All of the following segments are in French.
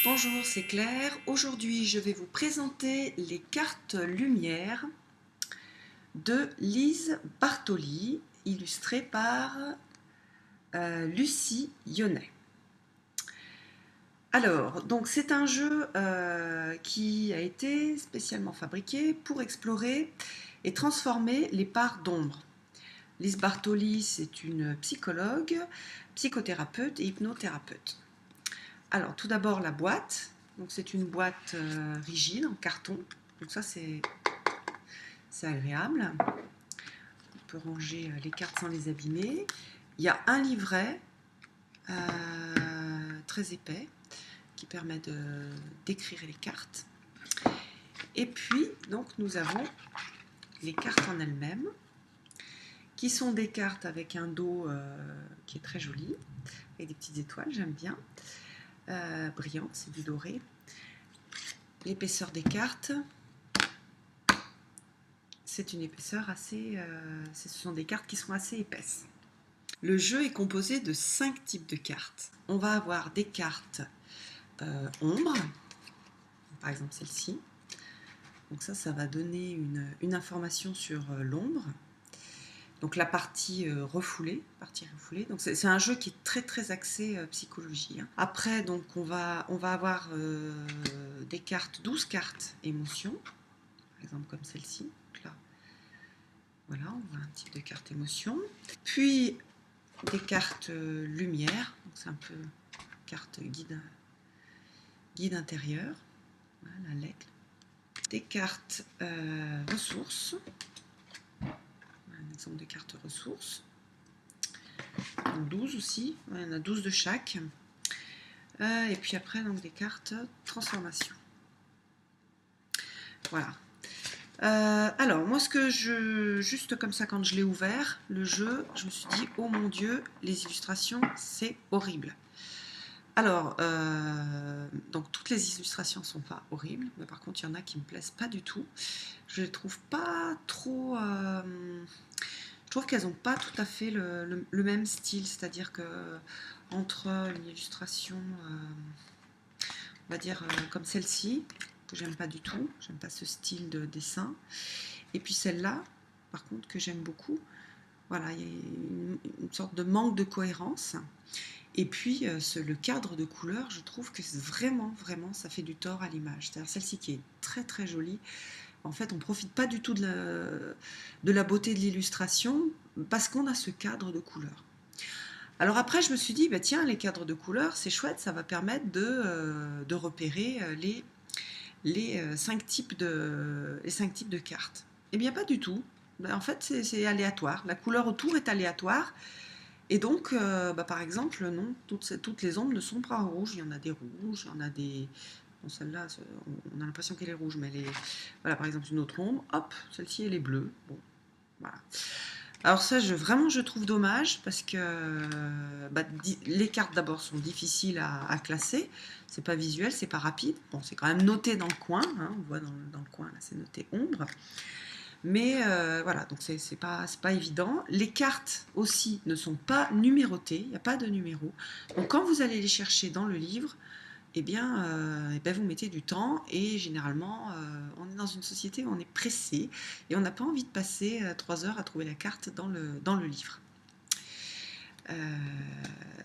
Bonjour, c'est Claire. Aujourd'hui, je vais vous présenter les cartes lumière de Lise Bartoli, illustrées par Lucie Yonnet. Alors, donc c'est un jeu qui a été spécialement fabriqué pour explorer et transformer les parts d'ombre. Lise Bartoli, c'est une psychologue, psychothérapeute et hypnothérapeute. Alors, tout d'abord la boîte. Donc, c'est une boîte rigide en carton. Donc ça, c'est agréable. On peut ranger les cartes sans les abîmer. Il y a un livret très épais qui permet d'écrire les cartes. Et puis, donc, nous avons les cartes en elles-mêmes, qui sont des cartes avec un dos qui est très joli, avec des petites étoiles, j'aime bien. Brillant, c'est du doré. L'épaisseur des cartes, c'est une épaisseur assez... ce sont des cartes qui sont assez épaisses. Le jeu est composé de 5 types de cartes. On va avoir des cartes ombre, par exemple celle-ci. Donc ça va donner une information sur l'ombre. Donc la partie refoulée. Donc c'est un jeu qui est très très axé psychologie. Après, donc on va avoir des cartes, 12 cartes émotions, par exemple comme celle-ci. Là, voilà, on voit un type de carte émotion. Puis des cartes lumière, donc c'est un peu carte guide intérieur. Voilà, l'aigle. Des cartes ressources. Un exemple de carte ressources. 12 aussi, il y en a 12 de chaque. Et puis après, donc des cartes transformation. Voilà. Alors, moi, juste comme ça, quand je l'ai ouvert, le jeu, je me suis dit, oh mon Dieu, les illustrations, c'est horrible. Alors, donc toutes les illustrations ne sont pas horribles, mais par contre, il y en a qui ne me plaisent pas du tout. Je les trouve pas trop... je trouve qu'elles n'ont pas tout à fait le même style, c'est-à-dire que entre une illustration, on va dire comme celle-ci, que j'aime pas du tout, j'aime pas ce style de dessin, et puis celle-là, par contre, que j'aime beaucoup, voilà, il y a une sorte de manque de cohérence. Et puis le cadre de couleur, je trouve que vraiment, ça fait du tort à l'image. C'est-à-dire celle-ci qui est très très jolie. En fait, on ne profite pas du tout de la beauté de l'illustration parce qu'on a ce cadre de couleur. Alors après, je me suis dit, bah tiens, les cadres de couleur, c'est chouette, ça va permettre de repérer les 5 types de cartes. Eh bien, pas du tout. En fait, c'est aléatoire. La couleur autour est aléatoire. Et donc, par exemple, non, toutes les ombres ne sont pas rouges. Il y en a des rouges, il y en a des... Bon, celle-là, on a l'impression qu'elle est rouge, mais elle est... Voilà, par exemple, une autre ombre, hop, celle-ci, elle est bleue. Bon, voilà. Alors ça, vraiment, je trouve dommage, parce que les cartes, d'abord, sont difficiles à classer. C'est pas visuel, c'est pas rapide. Bon, c'est quand même noté dans le coin, hein, on voit dans le coin, là, c'est noté ombre. Mais voilà, donc c'est pas évident. Les cartes aussi ne sont pas numérotées, il n'y a pas de numéro. Donc quand vous allez les chercher dans le livre, eh bien vous mettez du temps, et généralement on est dans une société où on est pressé et on n'a pas envie de passer 3 heures à trouver la carte dans le livre.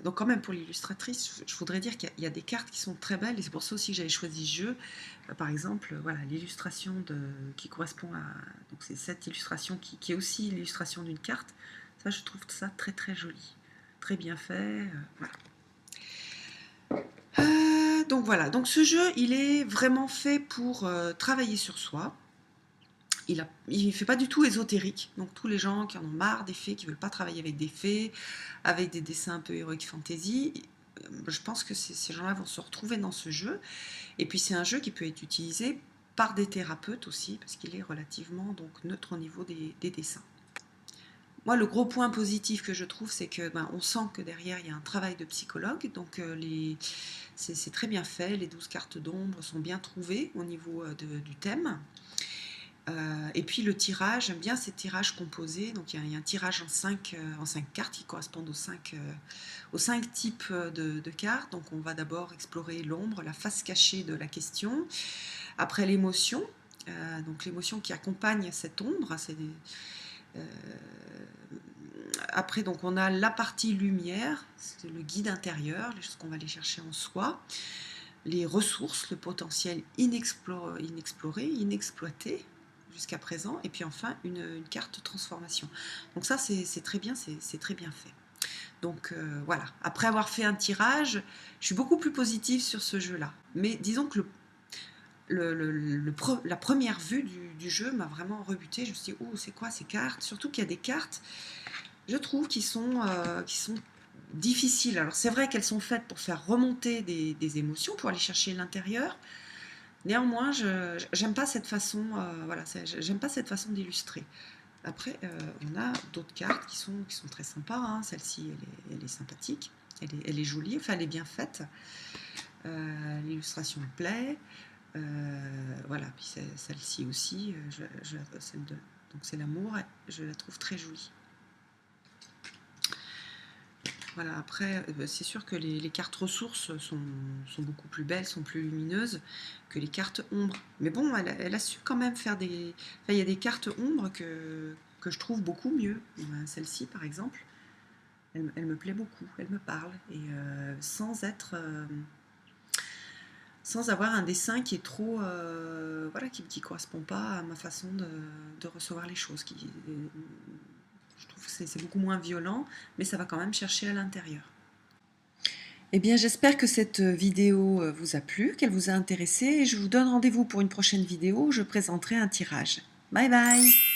Donc quand même, pour l'illustratrice, je voudrais dire qu'il y a des cartes qui sont très belles, et c'est pour ça aussi que j'avais choisi ce jeu. Par exemple, voilà, l'illustration qui correspond à... Donc c'est cette illustration qui est aussi l'illustration d'une carte. Ça, je trouve ça très très joli. Très bien fait. Voilà. Donc voilà, donc ce jeu, il est vraiment fait pour travailler sur soi. Il ne fait pas du tout ésotérique, donc tous les gens qui en ont marre des fées, qui ne veulent pas travailler avec des fées, avec des dessins un peu heroic fantasy, je pense que ces gens-là vont se retrouver dans ce jeu. Et puis c'est un jeu qui peut être utilisé par des thérapeutes aussi, parce qu'il est relativement donc neutre au niveau des dessins. Moi, le gros point positif que je trouve, c'est que on sent que derrière, il y a un travail de psychologue, donc c'est très bien fait, les 12 cartes d'ombre sont bien trouvées au niveau du thème. Et puis le tirage, j'aime bien ces tirages composés. Donc il y a un tirage en 5 cartes qui correspondent aux 5 types de cartes. Donc on va d'abord explorer l'ombre, la face cachée de la question. Après l'émotion, donc l'émotion qui accompagne cette ombre. Après, donc on a la partie lumière, c'est le guide intérieur, les choses qu'on va aller chercher en soi. Les ressources, le potentiel inexploré, inexploité jusqu'à présent, et puis enfin une carte transformation. Donc ça c'est très bien, c'est très bien fait. Donc voilà, après avoir fait un tirage, je suis beaucoup plus positive sur ce jeu-là. Mais disons que la première vue du jeu m'a vraiment rebuté. Je me suis dit, oh c'est quoi ces cartes? Surtout qu'il y a des cartes, je trouve, qui sont difficiles. Alors c'est vrai qu'elles sont faites pour faire remonter des émotions, pour aller chercher l'intérieur. Néanmoins, j'aime pas cette façon, voilà, j'aime pas cette façon d'illustrer. Après, on a d'autres cartes qui sont très sympas. Hein. Celle-ci, elle est sympathique, elle est jolie, enfin, elle est bien faite. L'illustration me plaît. Voilà, puis celle-ci aussi, donc c'est l'amour, je la trouve très jolie. Voilà, après, c'est sûr que les cartes ressources sont beaucoup plus belles, sont plus lumineuses que les cartes ombres. Mais bon, elle a su quand même faire des... Enfin, il y a des cartes ombres que je trouve beaucoup mieux. Celle-ci, par exemple, elle me plaît beaucoup, elle me parle. Et sans avoir un dessin qui est trop... voilà, qui ne correspond pas à ma façon de recevoir les choses. Je trouve que c'est beaucoup moins violent, mais ça va quand même chercher à l'intérieur. Eh bien, j'espère que cette vidéo vous a plu, qu'elle vous a intéressé, et je vous donne rendez-vous pour une prochaine vidéo où je présenterai un tirage. Bye bye!